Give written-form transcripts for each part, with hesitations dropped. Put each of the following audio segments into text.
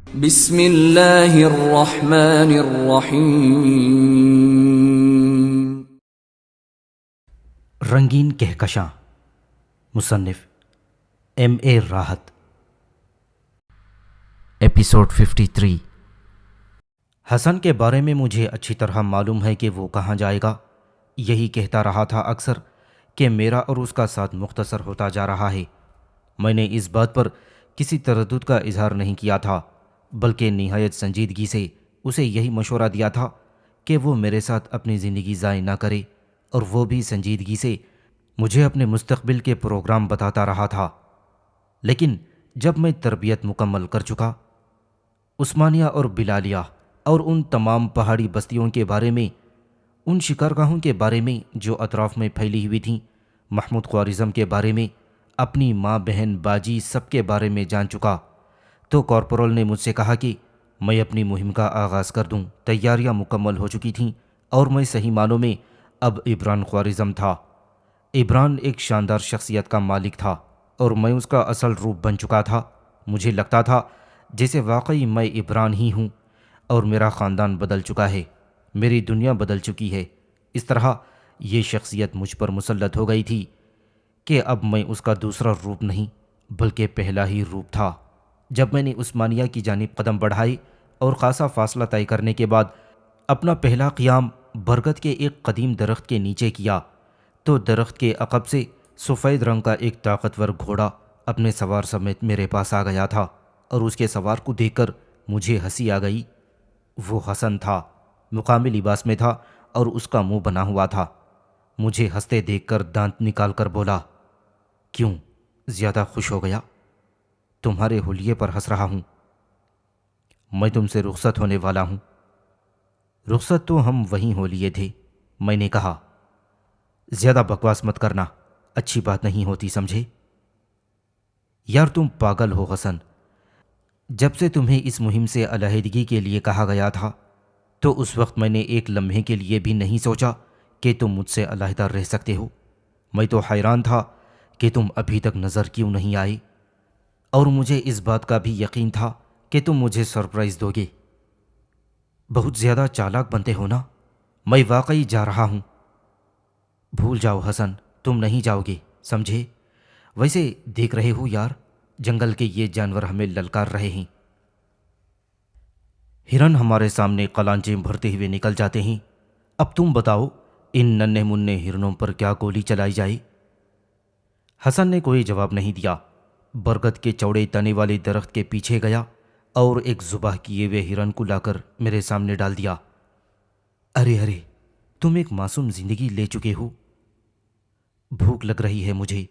بسم اللہ الرحمن الرحیم۔ رنگین کہکشاں، مصنف ایم اے راحت۔ ایپیسوڈ 53۔ حسن کے بارے میں مجھے اچھی طرح معلوم ہے کہ وہ کہاں جائے گا۔ یہی کہتا رہا تھا اکثر کہ میرا اور اس کا ساتھ مختصر ہوتا جا رہا ہے۔ میں نے اس بات پر کسی تردد کا اظہار نہیں کیا تھا، بلکہ نہایت سنجیدگی سے اسے یہی مشورہ دیا تھا کہ وہ میرے ساتھ اپنی زندگی ضائع نہ کرے، اور وہ بھی سنجیدگی سے مجھے اپنے مستقبل کے پروگرام بتاتا رہا تھا۔ لیکن جب میں تربیت مکمل کر چکا، عثمانیہ اور بلالیہ اور ان تمام پہاڑی بستیوں کے بارے میں، ان شکارگاہوں کے بارے میں جو اطراف میں پھیلی ہوئی تھیں، محمود خوارزم کے بارے میں، اپنی ماں بہن باجی سب کے بارے میں جان چکا، تو کارپورل نے مجھ سے کہا کہ میں اپنی مہم کا آغاز کر دوں۔ تیاریاں مکمل ہو چکی تھیں اور میں صحیح معنوں میں اب عبران خوارزم تھا۔ عبران ایک شاندار شخصیت کا مالک تھا اور میں اس کا اصل روپ بن چکا تھا۔ مجھے لگتا تھا جیسے واقعی میں عبران ہی ہوں، اور میرا خاندان بدل چکا ہے، میری دنیا بدل چکی ہے۔ اس طرح یہ شخصیت مجھ پر مسلط ہو گئی تھی کہ اب میں اس کا دوسرا روپ نہیں بلکہ پہلا ہی روپ تھا۔ جب میں نے عثمانیہ کی جانب قدم بڑھائے اور خاصا فاصلہ طے کرنے کے بعد اپنا پہلا قیام برگد کے ایک قدیم درخت کے نیچے کیا، تو درخت کے عقب سے سفید رنگ کا ایک طاقتور گھوڑا اپنے سوار سمیت میرے پاس آ گیا تھا، اور اس کے سوار کو دیکھ کر مجھے ہنسی آ گئی۔ وہ حسن تھا، مقامی لباس میں تھا اور اس کا منہ بنا ہوا تھا۔ مجھے ہنستے دیکھ کر دانت نکال کر بولا، کیوں زیادہ خوش ہو گیا؟ تمہارے حلیے پر ہنس رہا ہوں۔ میں تم سے رخصت ہونے والا ہوں۔ رخصت تو ہم وہیں ہو لیے تھے، میں نے کہا۔ زیادہ بکواس مت کرنا، اچھی بات نہیں ہوتی، سمجھے؟ یار تم پاگل ہو حسن، جب سے تمہیں اس مہم سے علیحدگی کے لیے کہا گیا تھا تو اس وقت میں نے ایک لمحے کے لیے بھی نہیں سوچا کہ تم مجھ سے علیحدہ رہ سکتے ہو۔ میں تو حیران تھا کہ تم ابھی تک نظر کیوں نہیں آئے، اور مجھے اس بات کا بھی یقین تھا کہ تم مجھے سرپرائز دو گے۔ بہت زیادہ چالاک بنتے ہو نا، میں واقعی جا رہا ہوں۔ بھول جاؤ حسن، تم نہیں جاؤ گے، سمجھے؟ ویسے دیکھ رہے ہو یار، جنگل کے یہ جانور ہمیں للکار رہے ہیں۔ ہرن ہمارے سامنے قلانچیں بھرتے ہوئے نکل جاتے ہیں۔ اب تم بتاؤ ان ننھے منھے ہرنوں پر کیا گولی چلائی جائے؟ حسن نے کوئی جواب نہیں دیا۔ برگد کے چوڑے تنے والے درخت کے پیچھے گیا اور ایک ذبح کیے ہوئے ہرن کو لا کر میرے سامنے ڈال دیا۔ ارے ارے، تم ایک معصوم زندگی لے چکے ہو۔ بھوک لگ رہی ہے مجھے،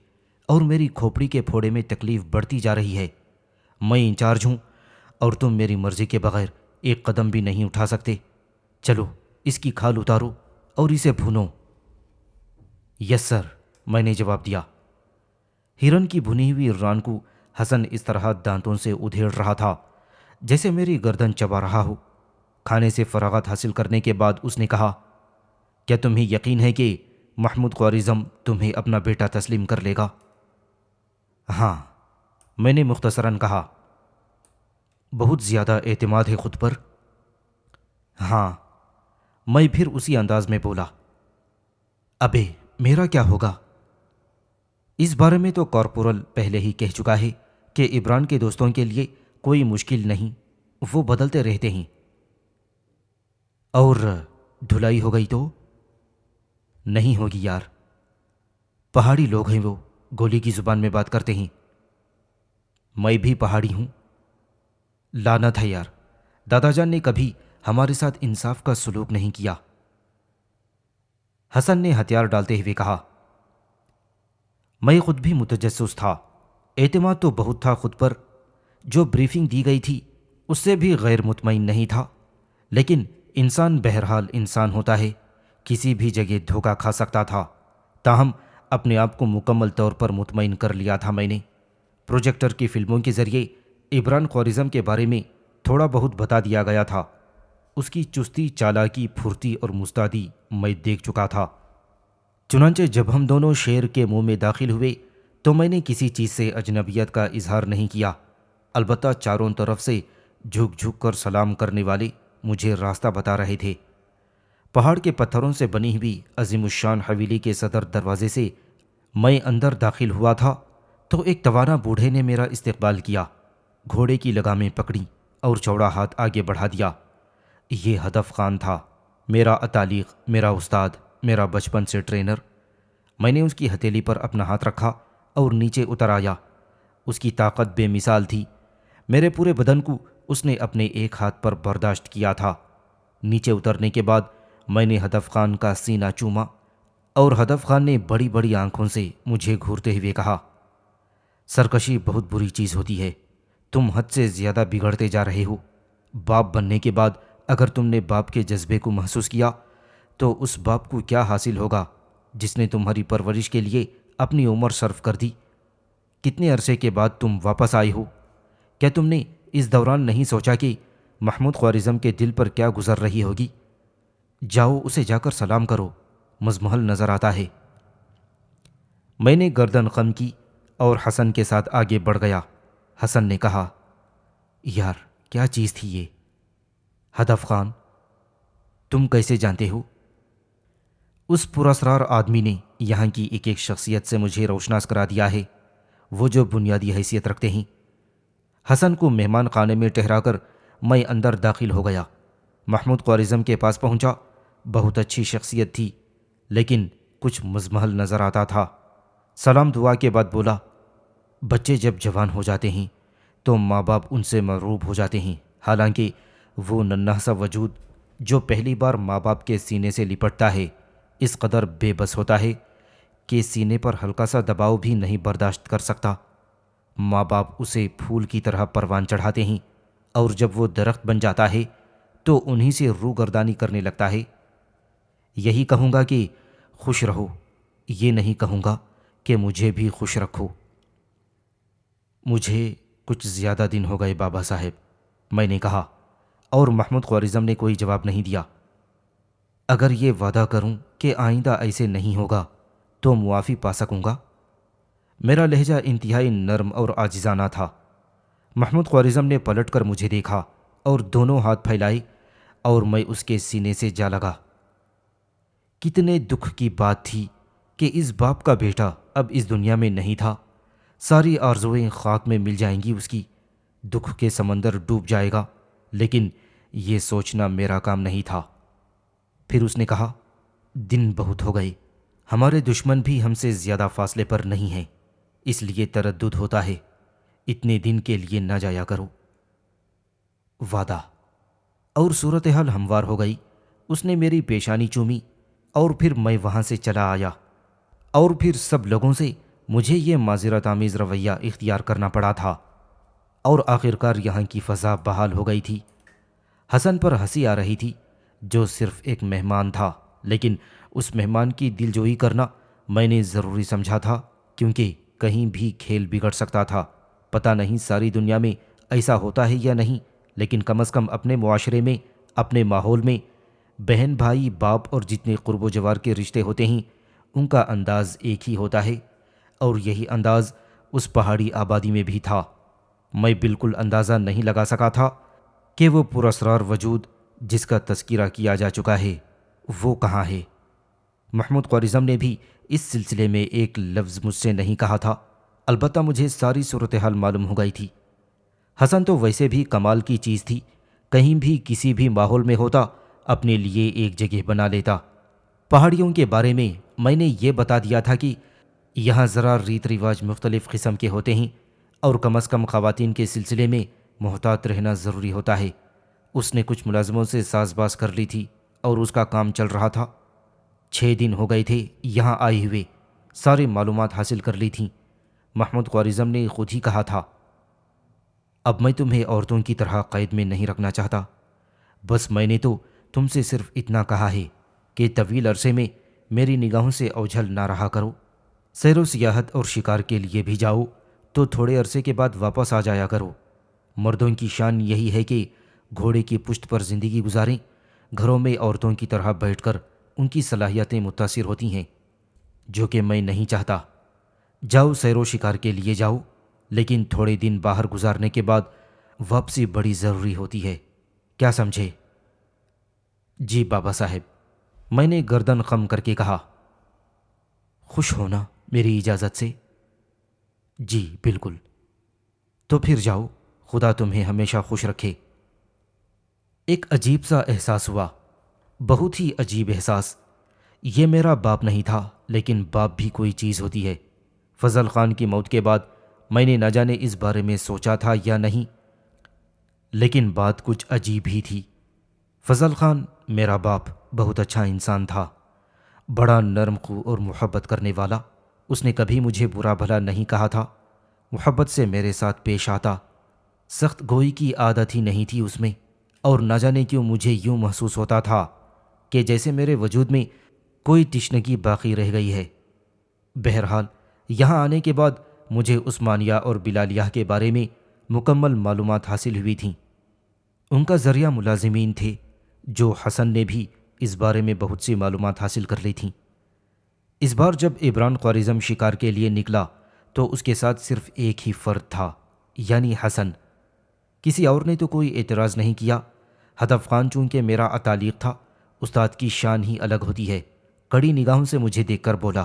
اور میری کھوپڑی کے پھوڑے میں تکلیف بڑھتی جا رہی ہے۔ میں انچارج ہوں اور تم میری مرضی کے بغیر ایک قدم بھی نہیں اٹھا سکتے۔ چلو اس کی کھال اتارو اور اسے بھونو۔ یس سر، میں نے جواب دیا۔ ہرن کی بھنی ہوئی ران کو حسن اس طرح دانتوں سے ادھیڑ رہا تھا جیسے میری گردن چبا رہا ہو۔ کھانے سے فراغت حاصل کرنے کے بعد اس نے کہا، کیا تمہیں یقین ہے کہ محمود خوارزم تمہیں اپنا بیٹا تسلیم کر لے گا؟ ہاں، میں نے مختصراً کہا۔ بہت زیادہ اعتماد ہے خود پر؟ ہاں، میں پھر اسی انداز میں بولا۔ ابے میرا کیا ہوگا؟ اس بارے میں تو کارپورل پہلے ہی کہہ چکا ہے کہ عبران کے دوستوں کے لیے کوئی مشکل نہیں، وہ بدلتے رہتے ہیں۔ اور دھلائی ہو گئی تو؟ نہیں ہوگی یار، پہاڑی لوگ ہیں، وہ گولی کی زبان میں بات کرتے ہیں۔ میں بھی پہاڑی ہوں۔ لعنت ہے یار، دادا جان نے کبھی ہمارے ساتھ انصاف کا سلوک نہیں کیا۔ حسن نے ہتھیار ڈالتے ہوئے کہا۔ میں خود بھی متجسس تھا، اعتماد تو بہت تھا خود پر، جو بریفنگ دی گئی تھی اس سے بھی غیر مطمئن نہیں تھا، لیکن انسان بہرحال انسان ہوتا ہے، کسی بھی جگہ دھوکہ کھا سکتا تھا۔ تاہم اپنے آپ کو مکمل طور پر مطمئن کر لیا تھا میں نے۔ پروجیکٹر کی فلموں کے ذریعے عبران خوارزم کے بارے میں تھوڑا بہت بتا دیا گیا تھا۔ اس کی چستی، چالاکی، پھرتی اور مستعدی میں دیکھ چکا تھا۔ چنانچہ جب ہم دونوں شیر کے منہ میں داخل ہوئے تو میں نے کسی چیز سے اجنبیت کا اظہار نہیں کیا، البتہ چاروں طرف سے جھک جھک کر سلام کرنے والے مجھے راستہ بتا رہے تھے۔ پہاڑ کے پتھروں سے بنی ہوئی عظیم الشان حویلی کے صدر دروازے سے میں اندر داخل ہوا تھا تو ایک توانا بوڑھے نے میرا استقبال کیا، گھوڑے کی لگامیں پکڑی اور چوڑا ہاتھ آگے بڑھا دیا۔ یہ ہدف خان تھا، میرا اتالیق، میرا استاد، میرا بچپن سے ٹرینر۔ میں نے اس کی ہتھیلی پر اپنا ہاتھ رکھا اور نیچے اتر آیا۔ اس کی طاقت بے مثال تھی، میرے پورے بدن کو اس نے اپنے ایک ہاتھ پر برداشت کیا تھا۔ نیچے اترنے کے بعد میں نے ہدف خان کا سینہ چوما اور ہدف خان نے بڑی بڑی آنکھوں سے مجھے گھورتے ہوئے کہا، سرکشی بہت بری چیز ہوتی ہے، تم حد سے زیادہ بگڑتے جا رہے ہو۔ باپ بننے کے بعد اگر تم نے باپ کے جذبے کو محسوس کیا تو اس باپ کو کیا حاصل ہوگا جس نے تمہاری پرورش کے لیے اپنی عمر صرف کر دی۔ کتنے عرصے کے بعد تم واپس آئے ہو؟ کیا تم نے اس دوران نہیں سوچا کہ محمود خوارزم کے دل پر کیا گزر رہی ہوگی؟ جاؤ اسے جا کر سلام کرو، مزمحل نظر آتا ہے۔ میں نے گردن خم کی اور حسن کے ساتھ آگے بڑھ گیا۔ حسن نے کہا، یار کیا چیز تھی یہ؟ ہدف خان، تم کیسے جانتے ہو؟ اس پراسرار آدمی نے یہاں کی ایک ایک شخصیت سے مجھے روشناس کرا دیا ہے، وہ جو بنیادی حیثیت رکھتے ہیں۔ حسن کو مہمان خانے میں ٹھہرا کر میں اندر داخل ہو گیا۔ محمود خوارزم کے پاس پہنچا۔ بہت اچھی شخصیت تھی لیکن کچھ مزمحل نظر آتا تھا۔ سلام دعا کے بعد بولا، بچے جب جوان ہو جاتے ہیں تو ماں باپ ان سے مغروب ہو جاتے ہیں، حالانکہ وہ ننھا سا وجود جو پہلی بار ماں باپ کے سینے سے لپٹتا ہے اس قدر بے بس ہوتا ہے کہ سینے پر ہلکا سا دباؤ بھی نہیں برداشت کر سکتا۔ ماں باپ اسے پھول کی طرح پروان چڑھاتے ہیں اور جب وہ درخت بن جاتا ہے تو انہی سے روگردانی کرنے لگتا ہے۔ یہی کہوں گا کہ خوش رہو، یہ نہیں کہوں گا کہ مجھے بھی خوش رکھو۔ مجھے کچھ زیادہ دن ہو گئے بابا صاحب، میں نے کہا، اور محمود خوارزم نے کوئی جواب نہیں دیا۔ اگر یہ وعدہ کروں کہ آئندہ ایسے نہیں ہوگا تو معافی پا سکوں گا؟ میرا لہجہ انتہائی نرم اور عاجزانہ تھا۔ محمود خوارزم نے پلٹ کر مجھے دیکھا اور دونوں ہاتھ پھیلائے اور میں اس کے سینے سے جا لگا۔ کتنے دکھ کی بات تھی کہ اس باپ کا بیٹا اب اس دنیا میں نہیں تھا۔ ساری آرزوئیں خاک میں مل جائیں گی اس کی، دکھ کے سمندر ڈوب جائے گا، لیکن یہ سوچنا میرا کام نہیں تھا۔ پھر اس نے کہا، دن بہت ہو گئے، ہمارے دشمن بھی ہم سے زیادہ فاصلے پر نہیں ہیں، اس لیے تردد ہوتا ہے، اتنے دن کے لیے نہ جایا کرو۔ وعدہ۔ اور صورتحال ہموار ہو گئی۔ اس نے میری پیشانی چومی اور پھر میں وہاں سے چلا آیا، اور پھر سب لوگوں سے مجھے یہ معذرت آمیز رویہ اختیار کرنا پڑا تھا، اور آخرکار یہاں کی فضا بحال ہو گئی تھی۔ حسن پر ہنسی آ رہی تھی جو صرف ایک مہمان تھا، لیکن اس مہمان کی دلجوئی کرنا میں نے ضروری سمجھا تھا، کیونکہ کہیں بھی کھیل بگڑ سکتا تھا۔ پتہ نہیں ساری دنیا میں ایسا ہوتا ہے یا نہیں، لیکن کم از کم اپنے معاشرے میں، اپنے ماحول میں بہن بھائی باپ اور جتنے قرب و جوار کے رشتے ہوتے ہیں ان کا انداز ایک ہی ہوتا ہے، اور یہی انداز اس پہاڑی آبادی میں بھی تھا۔ میں بالکل اندازہ نہیں لگا سکا تھا کہ وہ پراسرار وجود جس کا تذکرہ کیا جا چکا ہے وہ کہاں ہے۔ محمود خوارزم نے بھی اس سلسلے میں ایک لفظ مجھ سے نہیں کہا تھا، البتہ مجھے ساری صورتحال معلوم ہو گئی تھی۔ حسن تو ویسے بھی کمال کی چیز تھی، کہیں بھی کسی بھی ماحول میں ہوتا اپنے لیے ایک جگہ بنا لیتا۔ پہاڑیوں کے بارے میں نے یہ بتا دیا تھا کہ یہاں ذرا ریت رواج مختلف قسم کے ہوتے ہیں اور کم از کم خواتین کے سلسلے میں محتاط رہنا ضروری ہوتا ہے۔ اس نے کچھ ملازموں سے ساز باز کر لی تھی اور اس کا کام چل رہا تھا۔ 6 دن ہو گئے تھے یہاں آئے ہوئے، ساری معلومات حاصل کر لی تھیں۔ محمود خوارزم نے خود ہی کہا تھا، اب میں تمہیں عورتوں کی طرح قید میں نہیں رکھنا چاہتا، بس میں نے تو تم سے صرف اتنا کہا ہے کہ طویل عرصے میں میری نگاہوں سے اوجھل نہ رہا کرو۔ سیر و سیاحت اور شکار کے لیے بھی جاؤ تو تھوڑے عرصے کے بعد واپس آ جایا کرو۔ مردوں کی شان یہی ہے کہ گھوڑے کی پشت پر زندگی گزاریں، گھروں میں عورتوں کی طرح بیٹھ کر ان کی صلاحیتیں متاثر ہوتی ہیں، جو کہ میں نہیں چاہتا۔ جاؤ سیر و شکار کے لیے جاؤ، لیکن تھوڑے دن باہر گزارنے کے بعد واپسی بڑی ضروری ہوتی ہے، کیا سمجھے؟ جی بابا صاحب، میں نے گردن خم کر کے کہا۔ خوش ہونا میری اجازت سے؟ جی بالکل۔ تو پھر جاؤ، خدا تمہیں ہمیشہ خوش رکھے۔ ایک عجیب سا احساس ہوا، بہت ہی عجیب احساس۔ یہ میرا باپ نہیں تھا، لیکن باپ بھی کوئی چیز ہوتی ہے۔ فضل خان کی موت کے بعد میں نے نہ جانے اس بارے میں سوچا تھا یا نہیں، لیکن بات کچھ عجیب ہی تھی۔ فضل خان میرا باپ بہت اچھا انسان تھا، بڑا نرم خو اور محبت کرنے والا۔ اس نے کبھی مجھے برا بھلا نہیں کہا تھا، محبت سے میرے ساتھ پیش آتا۔ سخت گوئی کی عادت ہی نہیں تھی اس میں، اور نہ جانے کیوں مجھے یوں محسوس ہوتا تھا کہ جیسے میرے وجود میں کوئی تشنگی باقی رہ گئی ہے۔ بہرحال یہاں آنے کے بعد مجھے عثمانیہ اور بلالیہ کے بارے میں مکمل معلومات حاصل ہوئی تھیں۔ ان کا ذریعہ ملازمین تھے، جو حسن نے بھی اس بارے میں بہت سی معلومات حاصل کر لی تھیں۔ اس بار جب عبران خوارزم شکار کے لیے نکلا تو اس کے ساتھ صرف ایک ہی فرد تھا، یعنی حسن۔ کسی اور نے تو کوئی اعتراض نہیں کیا۔ ہدف خان چونکہ میرا اتالیق تھا، استاد کی شان ہی الگ ہوتی ہے، کڑی نگاہوں سے مجھے دیکھ کر بولا،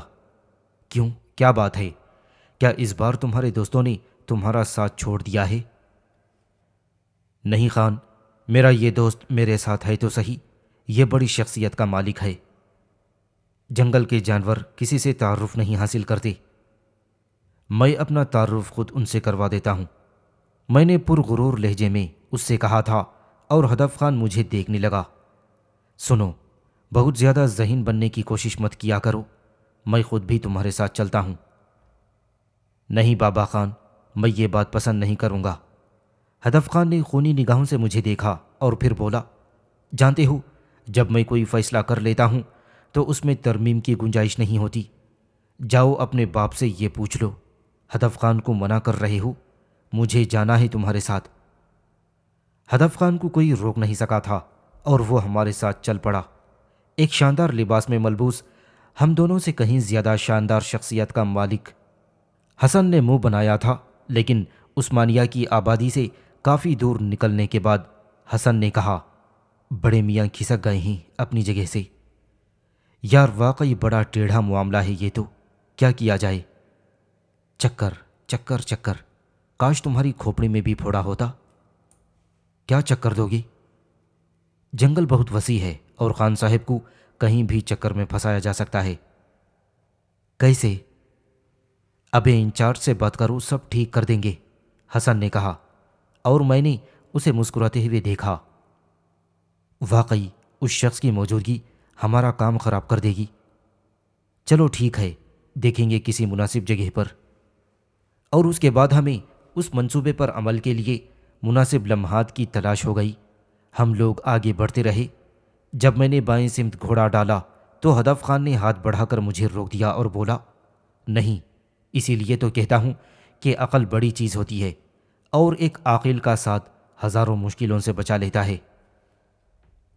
کیوں، کیا بات ہے؟ کیا اس بار تمہارے دوستوں نے تمہارا ساتھ چھوڑ دیا ہے؟ نہیں خان، میرا یہ دوست میرے ساتھ ہے تو صحیح، یہ بڑی شخصیت کا مالک ہے۔ جنگل کے جانور کسی سے تعارف نہیں حاصل کرتے، میں اپنا تعارف خود ان سے کروا دیتا ہوں، میں نے پرغرور لہجے میں اس سے کہا تھا، اور ہدف خان مجھے دیکھنے لگا۔ سنو، بہت زیادہ ذہین بننے کی کوشش مت کیا کرو، میں خود بھی تمہارے ساتھ چلتا ہوں۔ نہیں بابا خان، میں یہ بات پسند نہیں کروں گا۔ ہدف خان نے خونی نگاہوں سے مجھے دیکھا اور پھر بولا، جانتے ہو، جب میں کوئی فیصلہ کر لیتا ہوں تو اس میں ترمیم کی گنجائش نہیں ہوتی۔ جاؤ اپنے باپ سے یہ پوچھ لو، ہدف خان کو منع کر رہے ہو، مجھے جانا ہے تمہارے ساتھ۔ ہدف خان کو کوئی روک نہیں سکا تھا اور وہ ہمارے ساتھ چل پڑا۔ ایک شاندار لباس میں ملبوس، ہم دونوں سے کہیں زیادہ شاندار شخصیت کا مالک۔ حسن نے منہ بنایا تھا، لیکن عثمانیہ کی آبادی سے کافی دور نکلنے کے بعد حسن نے کہا، بڑے میاں کھسک گئے ہیں اپنی جگہ سے۔ یار واقعی بڑا ٹیڑھا معاملہ ہے یہ تو، کیا کیا جائے؟ چکر چکر چکر، کاش تمہاری کھوپڑی میں بھی پھوڑا ہوتا۔ کیا چکر دو گے؟ جنگل بہت وسیع ہے اور خان صاحب کو کہیں بھی چکر میں پھنسایا جا سکتا ہے۔ کیسے؟ ابے انچارج سے بات کرو، سب ٹھیک کر دیں گے، حسن نے کہا، اور میں نے اسے مسکراتے ہوئے دیکھا۔ واقعی اس شخص کی موجودگی ہمارا کام خراب کر دے گی۔ چلو ٹھیک ہے، دیکھیں گے کسی مناسب جگہ پر۔ اور اس کے بعد ہمیں اس منصوبے پر عمل کے لیے مناسب لمحات کی تلاش ہو گئی۔ ہم لوگ آگے بڑھتے رہے۔ جب میں نے بائیں سمت گھوڑا ڈالا تو ہدف خان نے ہاتھ بڑھا کر مجھے روک دیا اور بولا، نہیں، اسی لیے تو کہتا ہوں کہ عقل بڑی چیز ہوتی ہے، اور ایک عاقل کا ساتھ ہزاروں مشکلوں سے بچا لیتا ہے۔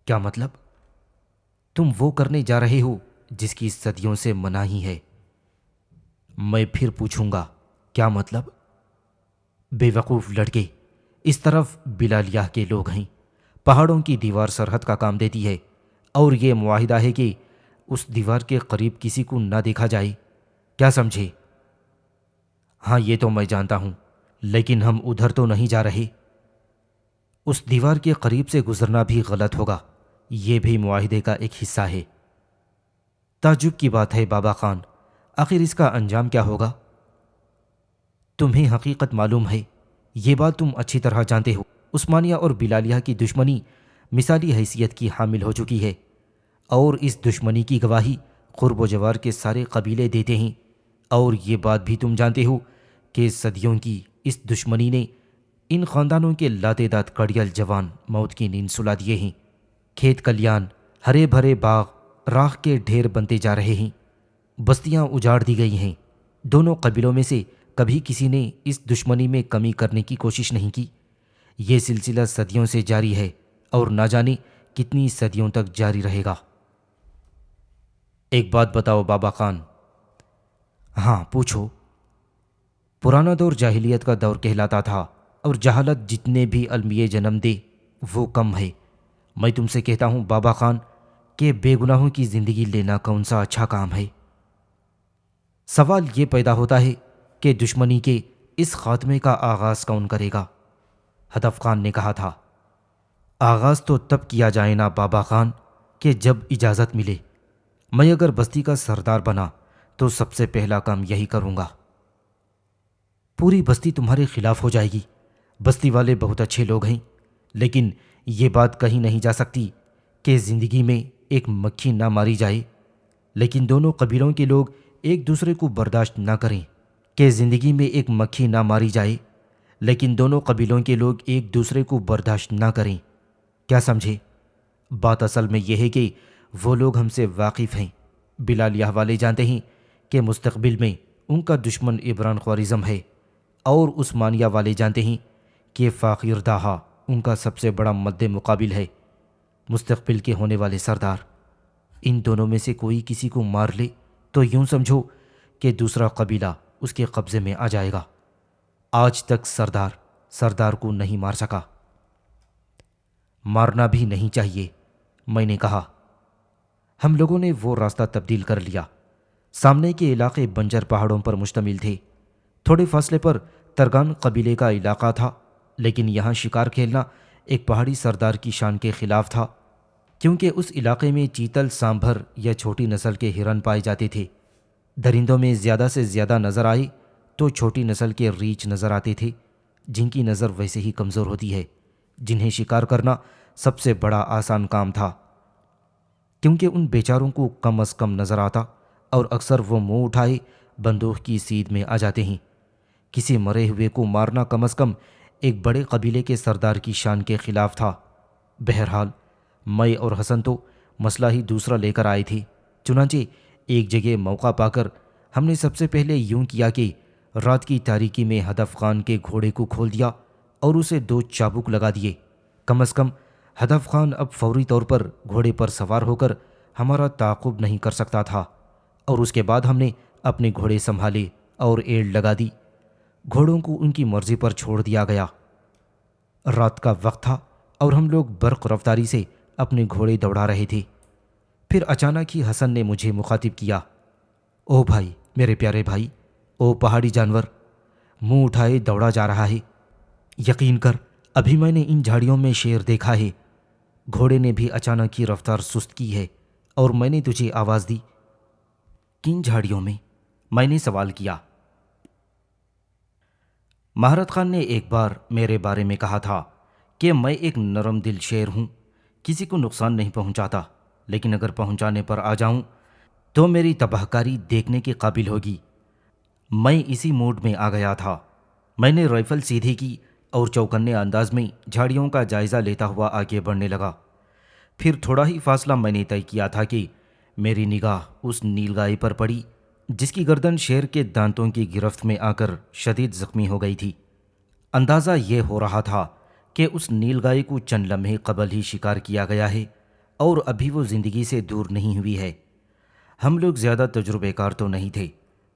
کیا مطلب؟ تم وہ کرنے جا رہے ہو جس کی صدیوں سے مناہی ہے۔ میں پھر پوچھوں گا، کیا مطلب؟ بے وقوف لڑکے، اس طرف بلالیہ کے لوگ ہیں، پہاڑوں کی دیوار سرحد کا کام دیتی ہے، اور یہ معاہدہ ہے کہ اس دیوار کے قریب کسی کو نہ دیکھا جائے، کیا سمجھے؟ ہاں یہ تو میں جانتا ہوں، لیکن ہم ادھر تو نہیں جا رہے۔ اس دیوار کے قریب سے گزرنا بھی غلط ہوگا، یہ بھی معاہدے کا ایک حصہ ہے۔ تعجب کی بات ہے بابا خان، آخر اس کا انجام کیا ہوگا؟ تمہیں حقیقت معلوم ہے، یہ بات تم اچھی طرح جانتے ہو، عثمانیہ اور بلالیہ کی دشمنی مثالی حیثیت کی حامل ہو چکی ہے، اور اس دشمنی کی گواہی قرب و جوار کے سارے قبیلے دیتے ہیں، اور یہ بات بھی تم جانتے ہو کہ صدیوں کی اس دشمنی نے ان خاندانوں کے لاتعداد کڑیل جوان موت کی نیند سلا دیے ہیں۔ کھیت کلیان، ہرے بھرے باغ راکھ کے ڈھیر بنتے جا رہے ہیں، بستیاں اجاڑ دی گئی ہیں۔ دونوں قبیلوں میں سے کبھی کسی نے اس دشمنی میں کمی کرنے کی کوشش نہیں کی۔ یہ سلسلہ صدیوں سے جاری ہے، اور نہ جانے کتنی صدیوں تک جاری رہے گا۔ ایک بات بتاؤ بابا خان۔ ہاں پوچھو۔ پرانا دور جاہلیت کا دور کہلاتا تھا، اور جہالت جتنے بھی المیے جنم دے وہ کم ہے۔ میں تم سے کہتا ہوں بابا خان کہ بے گناہوں کی زندگی لینا کون سا اچھا کام ہے؟ سوال یہ پیدا ہوتا ہے کہ دشمنی کے اس خاتمے کا آغاز کون کرے گا؟ ہدف خان نے کہا تھا، آغاز تو تب کیا جائے نا بابا خان کہ جب اجازت ملے۔ میں اگر بستی کا سردار بنا تو سب سے پہلا کام یہی کروں گا۔ پوری بستی تمہارے خلاف ہو جائے گی۔ بستی والے بہت اچھے لوگ ہیں، لیکن یہ بات کہی نہیں جا سکتی کہ زندگی میں ایک مکھی نہ ماری جائے، لیکن دونوں قبیلوں کے لوگ ایک دوسرے کو برداشت نہ کریں کہ زندگی میں ایک مکھی نہ ماری جائے، لیکن دونوں قبیلوں کے لوگ ایک دوسرے کو برداشت نہ کریں۔ کیا سمجھے؟ بات اصل میں یہ ہے کہ وہ لوگ ہم سے واقف ہیں۔ بلالیہ والے جانتے ہیں کہ مستقبل میں ان کا دشمن عمران خوارزم ہے، اور عثمانیہ والے جانتے ہیں کہ فاقر داہا ان کا سب سے بڑا مد مقابل ہے، مستقبل کے ہونے والے سردار۔ ان دونوں میں سے کوئی کسی کو مار لے تو یوں سمجھو کہ دوسرا قبیلہ اس کے قبضے میں آ جائے گا۔ آج تک سردار کو نہیں مار سکا۔ مارنا بھی نہیں چاہیے، میں نے کہا۔ ہم لوگوں نے وہ راستہ تبدیل کر لیا۔ سامنے کے علاقے بنجر پہاڑوں پر مشتمل تھے۔ تھوڑے فاصلے پر ترگان قبیلے کا علاقہ تھا، لیکن یہاں شکار کھیلنا ایک پہاڑی سردار کی شان کے خلاف تھا، کیونکہ اس علاقے میں چیتل، سانبھر یا چھوٹی نسل کے ہرن پائے جاتے تھے۔ درندوں میں زیادہ سے زیادہ نظر آئے تو چھوٹی نسل کے ریچھ نظر آتے تھے، جن کی نظر ویسے ہی کمزور ہوتی ہے، جنہیں شکار کرنا سب سے بڑا آسان کام تھا، کیونکہ ان بیچاروں کو کم از کم نظر آتا اور اکثر وہ منہ اٹھائے بندوق کی سیدھ میں آ جاتے ہیں۔ کسی مرے ہوئے کو مارنا کم از کم ایک بڑے قبیلے کے سردار کی شان کے خلاف تھا۔ بہرحال میں اور حسن تو مسئلہ ہی دوسرا لے کر آئے تھے۔ چنانچہ ایک جگہ موقع پا کر ہم نے سب سے پہلے یوں کیا کہ رات کی تاریکی میں ہدف خان کے گھوڑے کو کھول دیا اور اسے 2 چابک لگا دیے۔ کم از کم ہدف خان اب فوری طور پر گھوڑے پر سوار ہو کر ہمارا تعاقب نہیں کر سکتا تھا، اور اس کے بعد ہم نے اپنے گھوڑے سنبھالے اور ایڑ لگا دی۔ گھوڑوں کو ان کی مرضی پر چھوڑ دیا گیا۔ رات کا وقت تھا اور ہم لوگ برق رفتاری سے اپنے گھوڑے دوڑا رہے تھے۔ پھر اچانک ہی حسن نے مجھے مخاطب کیا، او بھائی، میرے پیارے بھائی، او پہاڑی جانور، منہ اٹھائے دوڑا جا رہا ہے۔ یقین کر، ابھی میں نے ان جھاڑیوں میں شیر دیکھا ہے۔ گھوڑے نے بھی اچانک ہی رفتار سست کی ہے اور میں نے تجھے آواز دی۔ کن جھاڑیوں میں؟ میں نے سوال کیا۔ مہارت خان نے ایک بار میرے بارے میں کہا تھا کہ میں ایک نرم دل شیر ہوں، کسی کو نقصان نہیں پہنچاتا، لیکن اگر پہنچانے پر آ جاؤں تو میری تباہ کاری دیکھنے کے قابل ہوگی۔ میں اسی موڈ میں آ گیا تھا۔ میں نے رائفل سیدھی کی اور چوکنے انداز میں جھاڑیوں کا جائزہ لیتا ہوا آگے بڑھنے لگا۔ پھر تھوڑا ہی فاصلہ میں نے طے کیا تھا کہ میری نگاہ اس نیل گائے پر پڑی جس کی گردن شیر کے دانتوں کی گرفت میں آ کر شدید زخمی ہو گئی تھی۔ اندازہ یہ ہو رہا تھا کہ اس نیل گائے کو چند لمحے قبل ہی شکار کیا گیا ہے اور ابھی وہ زندگی سے دور نہیں ہوئی ہے۔ ہم لوگ زیادہ تجربے کار تو نہیں تھے،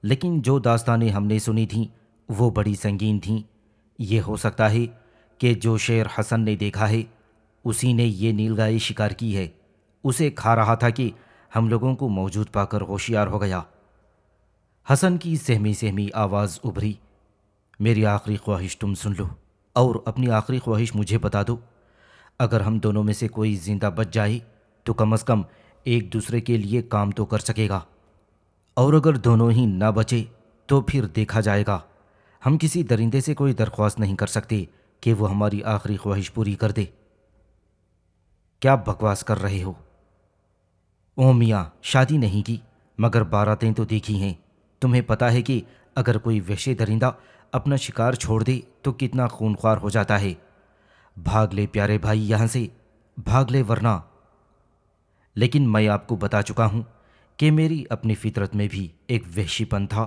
لیکن جو داستانیں ہم نے سنی تھیں وہ بڑی سنگین تھیں۔ یہ ہو سکتا ہے کہ جو شیر حسن نے دیکھا ہے اسی نے یہ نیل گائے شکار کی ہے۔ اسے کھا رہا تھا کہ ہم لوگوں کو موجود پا کر ہوشیار ہو گیا۔ حسن کی سہمی سہمی آواز ابھری، میری آخری خواہش تم سن لو اور اپنی آخری خواہش مجھے بتا دو۔ اگر ہم دونوں میں سے کوئی زندہ بچ جائے تو کم از کم ایک دوسرے کے لیے کام تو کر سکے گا، اور اگر دونوں ہی نہ بچے تو پھر دیکھا جائے گا۔ ہم کسی درندے سے کوئی درخواست نہیں کر سکتے کہ وہ ہماری آخری خواہش پوری کر دے۔ کیا بکواس کر رہے ہو؟ او میاں، شادی نہیں کی مگر باراتیں تو دیکھی ہیں۔ تمہیں پتہ ہے کہ اگر کوئی وحشی درندہ اپنا شکار چھوڑ دے تو کتنا خونخوار ہو جاتا ہے۔ بھاگ لے پیارے بھائی، یہاں سے بھاگ لے ورنہ۔ لیکن میں آپ کو بتا چکا ہوں کہ میری اپنی فطرت میں بھی ایک وحشی پن تھا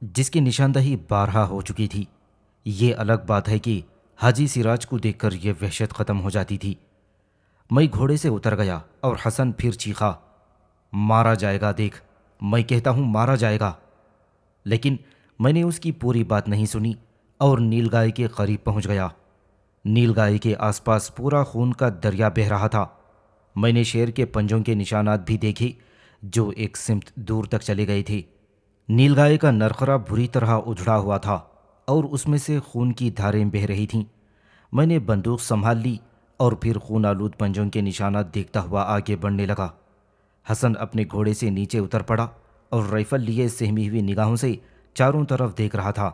جس کی نشاندہی بارہا ہو چکی تھی۔ یہ الگ بات ہے کہ حاجی سراج کو دیکھ کر یہ وحشت ختم ہو جاتی تھی۔ میں گھوڑے سے اتر گیا اور حسن پھر چیخا، مارا جائے گا، دیکھ، میں کہتا ہوں مارا جائے گا۔ لیکن میں نے اس کی پوری بات نہیں سنی اور نیل گائے کے قریب پہنچ گیا۔ نیل گائے کے آس پاس پورا خون کا دریا بہہ رہا تھا۔ میں نے شیر کے پنجوں کے نشانات بھی دیکھے جو ایک سمت دور تک چلے گئے تھے۔ نیل گائے کا نرخرا بری طرح اجڑا ہوا تھا اور اس میں سے خون کی دھاریں بہہ رہی تھیں۔ میں نے بندوق سنبھال لی اور پھر خون آلود پنجوں کے نشانات دیکھتا ہوا آگے بڑھنے لگا۔ حسن اپنے گھوڑے سے نیچے اتر پڑا اور رائفل لیے سہمی ہوئی نگاہوں سے چاروں طرف دیکھ رہا تھا۔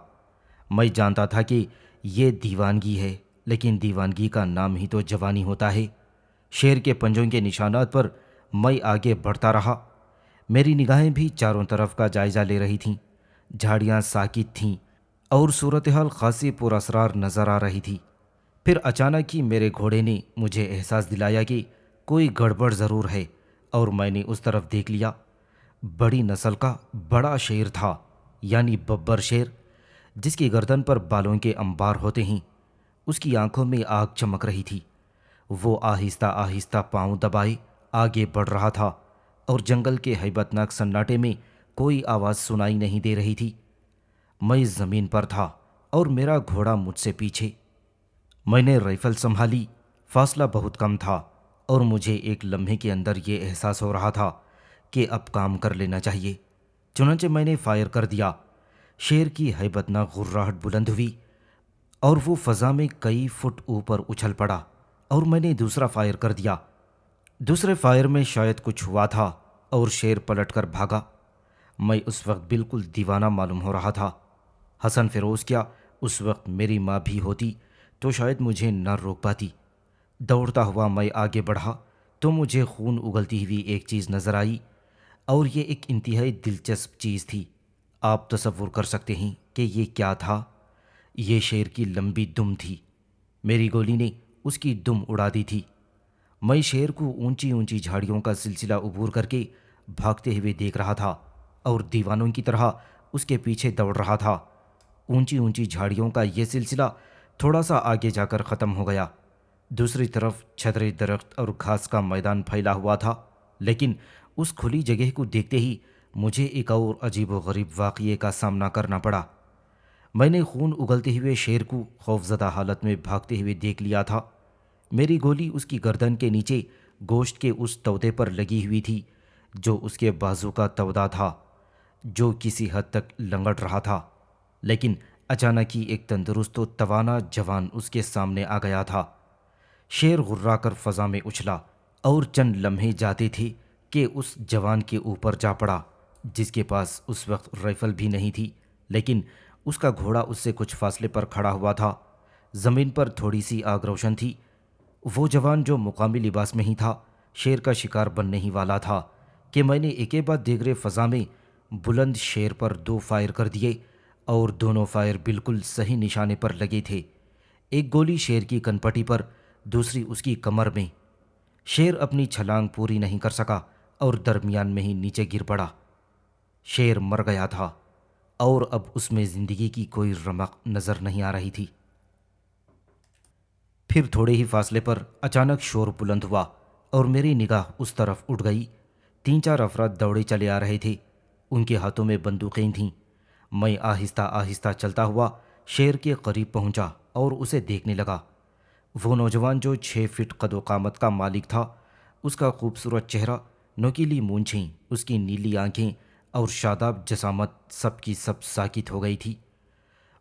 میں جانتا تھا کہ یہ دیوانگی ہے، لیکن دیوانگی کا نام ہی تو جوانی ہوتا ہے۔ شیر کے پنجوں کے نشانات پر میں آگے بڑھتا رہا۔ میری نگاہیں بھی چاروں طرف کا جائزہ لے رہی تھیں۔ جھاڑیاں ساکت تھیں اور صورتحال خاصی پراسرار نظر آ رہی تھی۔ پھر اچانک ہی میرے گھوڑے نے مجھے احساس دلایا کہ کوئی گڑبڑ ضرور ہے، اور میں نے اس طرف دیکھ لیا۔ بڑی نسل کا بڑا شیر تھا، یعنی ببر شیر، جس کی گردن پر بالوں کے انبار ہوتے ہیں۔ اس کی آنکھوں میں آگ چمک رہی تھی۔ وہ آہستہ آہستہ پاؤں دبائے آگے بڑھ رہا تھا اور جنگل کے ہیبت ناک سناٹے میں کوئی آواز سنائی نہیں دے رہی تھی۔ میں زمین پر تھا اور میرا گھوڑا مجھ سے پیچھے۔ میں نے رائفل سنبھالی۔ فاصلہ بہت کم تھا اور مجھے ایک لمحے کے اندر یہ احساس ہو رہا تھا کہ اب کام کر لینا چاہیے۔ چنانچہ میں نے فائر کر دیا۔ شیر کی ہیبت ناک غراہٹ بلند ہوئی اور وہ فضا میں کئی فٹ اوپر اچھل پڑا، اور میں نے دوسرا فائر کر دیا۔ دوسرے فائر میں شاید کچھ ہوا تھا اور شیر پلٹ کر بھاگا۔ میں اس وقت بالکل دیوانہ معلوم ہو رہا تھا۔ حسن فیروز کیا اس وقت میری ماں بھی ہوتی تو شاید مجھے نہ روک پاتی۔ دوڑتا ہوا میں آگے بڑھا تو مجھے خون اگلتی ہوئی ایک چیز نظر آئی، اور یہ ایک انتہائی دلچسپ چیز تھی۔ آپ تصور کر سکتے ہیں کہ یہ کیا تھا؟ یہ شیر کی لمبی دم تھی۔ میری گولی نے اس کی دم اڑا دی تھی۔ میں شیر کو اونچی اونچی جھاڑیوں کا سلسلہ عبور کر کے بھاگتے ہوئے دیکھ رہا تھا اور دیوانوں کی طرح اس کے پیچھے دوڑ رہا تھا۔ اونچی اونچی جھاڑیوں کا یہ سلسلہ تھوڑا سا آگے جا کر ختم ہو گیا۔ دوسری طرف چھترے درخت اور گھاس کا میدان پھیلا ہوا تھا، لیکن اس کھلی جگہ کو دیکھتے ہی مجھے ایک اور عجیب و غریب واقعے کا سامنا کرنا پڑا۔ میں نے خون اگلتے ہوئے شیر کو خوفزدہ حالت میں بھاگتے ہوئے دیکھ لیا تھا۔ میری گولی اس کی گردن کے نیچے گوشت کے اس تودے پر لگی ہوئی تھی جو اس کے بازو کا تودا تھا، جو کسی حد تک لنگڑ رہا تھا، لیکن اچانک ہی ایک تندرست و توانا جوان اس کے سامنے آ گیا تھا۔ شیر غرا کر فضا میں اچھلا اور چند لمحے جاتے تھے کہ اس جوان کے اوپر جا پڑا، جس کے پاس اس وقت رائفل بھی نہیں تھی، لیکن اس کا گھوڑا اس سے کچھ فاصلے پر کھڑا ہوا تھا۔ زمین پر تھوڑی سی آگ روشن تھی۔ وہ جوان جو مقامی لباس میں ہی تھا، شیر کا شکار بننے ہی والا تھا کہ میں نے ایک بعد دیگرے فضا میں بلند شیر پر 2 فائر کر دیے، اور دونوں فائر بالکل صحیح نشانے پر لگے تھے۔ ایک گولی شیر کی کنپٹی پر، دوسری اس کی کمر میں۔ شیر اپنی چھلانگ پوری نہیں کر سکا اور درمیان میں ہی نیچے گر پڑا۔ شیر مر گیا تھا اور اب اس میں زندگی کی کوئی رمق نظر نہیں آ رہی تھی۔ پھر تھوڑے ہی فاصلے پر اچانک شور بلند ہوا اور میری نگاہ اس طرف اٹھ گئی۔ 3-4 افراد دوڑے چلے آ رہے تھے۔ ان کے ہاتھوں میں بندوقیں تھیں۔ میں آہستہ آہستہ چلتا ہوا شیر کے قریب پہنچا اور اسے دیکھنے لگا۔ وہ نوجوان جو 6 فٹ قد و قامت کا مالک تھا، اس کا خوبصورت چہرہ، نوکیلی مونچھیں، اس کی نیلی آنکھیں اور شاداب جسامت سب کی سب ساکت ہو گئی تھی۔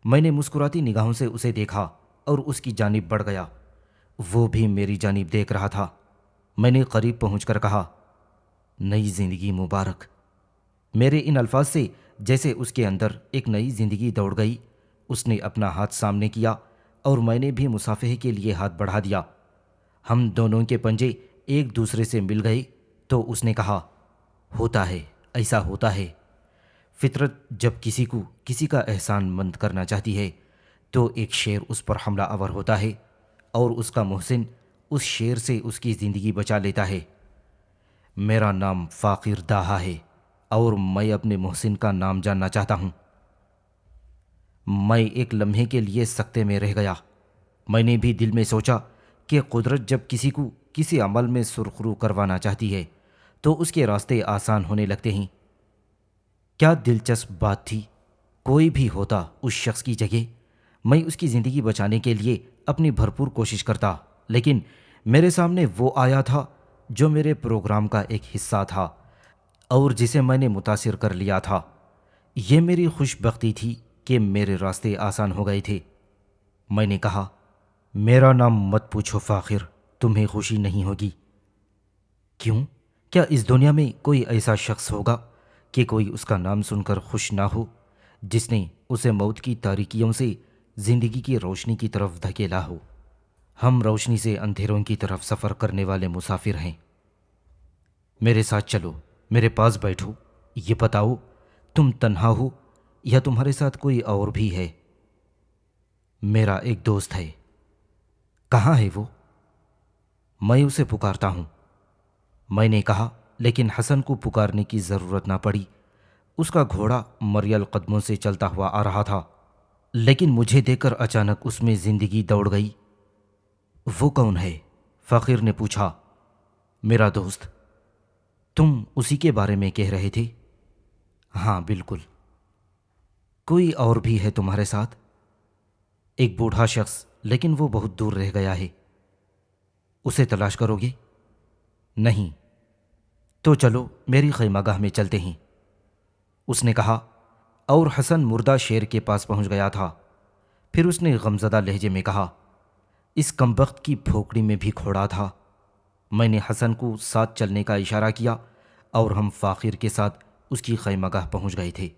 میں نے مسکراتی نگاہوں سے اسے دیکھا اور اس کی جانب بڑھ گیا۔ وہ بھی میری جانب دیکھ رہا تھا۔ میں نے قریب پہنچ کر کہا، نئی زندگی مبارک۔ میرے ان الفاظ سے جیسے اس کے اندر ایک نئی زندگی دوڑ گئی۔ اس نے اپنا ہاتھ سامنے کیا اور میں نے بھی مصافحے کے لیے ہاتھ بڑھا دیا۔ ہم دونوں کے پنجے ایک دوسرے سے مل گئے تو اس نے کہا، ہوتا ہے، ایسا ہوتا ہے۔ فطرت جب کسی کو کسی کا احسان مند کرنا چاہتی ہے تو ایک شیر اس پر حملہ آور ہوتا ہے، اور اس کا محسن اس شیر سے اس کی زندگی بچا لیتا ہے۔ میرا نام فاقر داہا ہے اور میں اپنے محسن کا نام جاننا چاہتا ہوں۔ میں ایک لمحے کے لیے سکتے میں رہ گیا۔ میں نے بھی دل میں سوچا کہ قدرت جب کسی کو کسی عمل میں سرخرو کروانا چاہتی ہے تو اس کے راستے آسان ہونے لگتے ہیں۔ کیا دلچسپ بات تھی، کوئی بھی ہوتا اس شخص کی جگہ، میں اس کی زندگی بچانے کے لیے اپنی بھرپور کوشش کرتا، لیکن میرے سامنے وہ آیا تھا جو میرے پروگرام کا ایک حصہ تھا اور جسے میں نے متاثر کر لیا تھا۔ یہ میری خوش بختی تھی کہ میرے راستے آسان ہو گئے تھے۔ میں نے کہا، میرا نام مت پوچھو فاخر، تمہیں خوشی نہیں ہوگی۔ کیوں؟ کیا اس دنیا میں کوئی ایسا شخص ہوگا کہ کوئی اس کا نام سن کر خوش نہ ہو، جس نے اسے موت کی تاریکیوں سے زندگی کی روشنی کی طرف دھکیلا ہو؟ ہم روشنی سے اندھیروں کی طرف سفر کرنے والے مسافر ہیں۔ میرے ساتھ چلو، میرے پاس بیٹھو، یہ بتاؤ تم تنہا ہو یا تمہارے ساتھ کوئی اور بھی ہے؟ میرا ایک دوست ہے۔ کہاں ہے وہ؟ میں اسے پکارتا ہوں، میں نے کہا، لیکن حسن کو پکارنے کی ضرورت نہ پڑی۔ اس کا گھوڑا مریل قدموں سے چلتا ہوا آ رہا تھا، لیکن مجھے دیکھ کر اچانک اس میں زندگی دوڑ گئی۔ وہ کون ہے؟ فقیر نے پوچھا۔ میرا دوست۔ تم اسی کے بارے میں کہہ رہے تھے؟ ہاں بالکل۔ کوئی اور بھی ہے تمہارے ساتھ؟ ایک بوڑھا شخص، لیکن وہ بہت دور رہ گیا ہے۔ اسے تلاش کرو گے؟ نہیں۔ تو چلو میری خیمہ گاہ میں چلتے ہیں، اس نے کہا، اور حسن مردہ شیر کے پاس پہنچ گیا تھا۔ پھر اس نے غمزدہ لہجے میں کہا، اس کمبخت کی پھوپڑی میں بھی گھوڑا تھا۔ میں نے حسن کو ساتھ چلنے کا اشارہ کیا اور ہم فاخر کے ساتھ اس کی خیمہ گاہ پہنچ گئے تھے۔